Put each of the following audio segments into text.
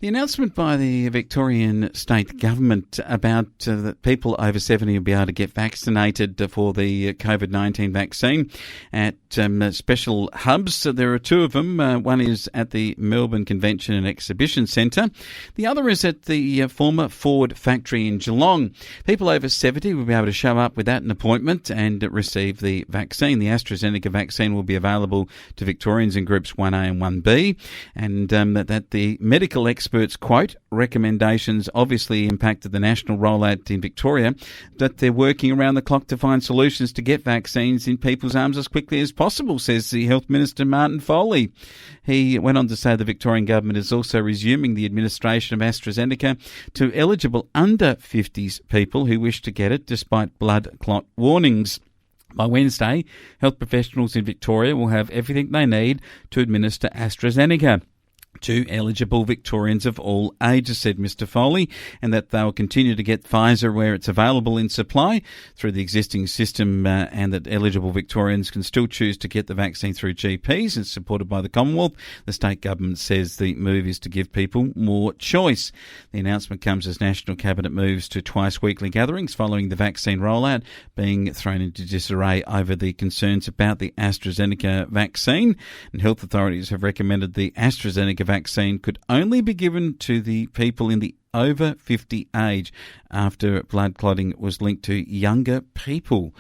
The announcement by the Victorian state government about that people over 70 will be able to get vaccinated for the COVID-19 vaccine at special hubs. So there are two of them. One is at the Melbourne Convention and Exhibition Centre. The other is at the former Ford factory in Geelong. People over 70 will be able to show up without an appointment and receive the vaccine. The AstraZeneca vaccine will be available to Victorians in groups 1A and 1B, and that the medical experts quote, recommendations obviously impacted the national rollout in Victoria, that they're working around the clock to find solutions to get vaccines in people's arms as quickly as possible, says the Health Minister Martin Foley. He went on to say the Victorian government is also resuming the administration of AstraZeneca to eligible under 50s people who wish to get it despite blood clot warnings. By Wednesday, health professionals in Victoria will have everything they need to administer AstraZeneca to eligible Victorians of all ages, said Mr Foley, and that they will continue to get Pfizer where it's available in supply through the existing system, and that eligible Victorians can still choose to get the vaccine through GPs and supported by the Commonwealth. The state government says the move is to give people more choice. The announcement comes as National Cabinet moves to twice weekly gatherings following the vaccine rollout being thrown into disarray over the concerns about the AstraZeneca vaccine, and health authorities have recommended the AstraZeneca vaccine could only be given to the people in the over 50 age after blood clotting was linked to younger people.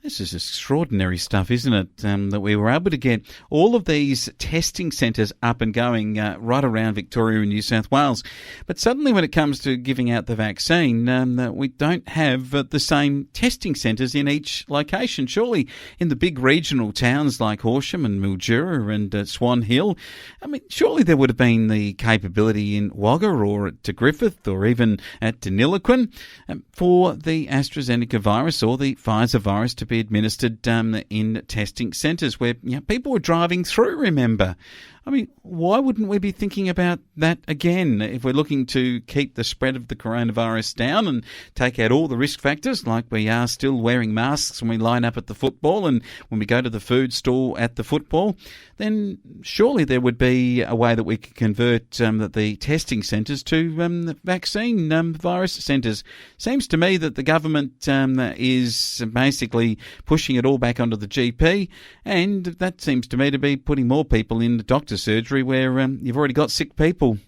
This is extraordinary stuff, isn't it? That we were able to get all of these testing centres up and going right around Victoria and New South Wales. But suddenly when it comes to giving out the vaccine, we don't have the same testing centres in each location. Surely in the big regional towns like Horsham and Mildura and Swan Hill, surely there would have been the capability in Wagga or at Griffith or even at Deniliquin for the AstraZeneca virus or the Pfizer virus to be administered in testing centres where people were driving through, remember. Why wouldn't we be thinking about that again if we're looking to keep the spread of the coronavirus down and take out all the risk factors, like we are still wearing masks when we line up at the football and when we go to the food stall at the football? Then surely there would be a way that we could convert the testing centres to vaccine virus centres. Seems to me that the government is basically pushing it all back onto the GP, and that seems to me to be putting more people in the doctor's surgery where you've already got sick people.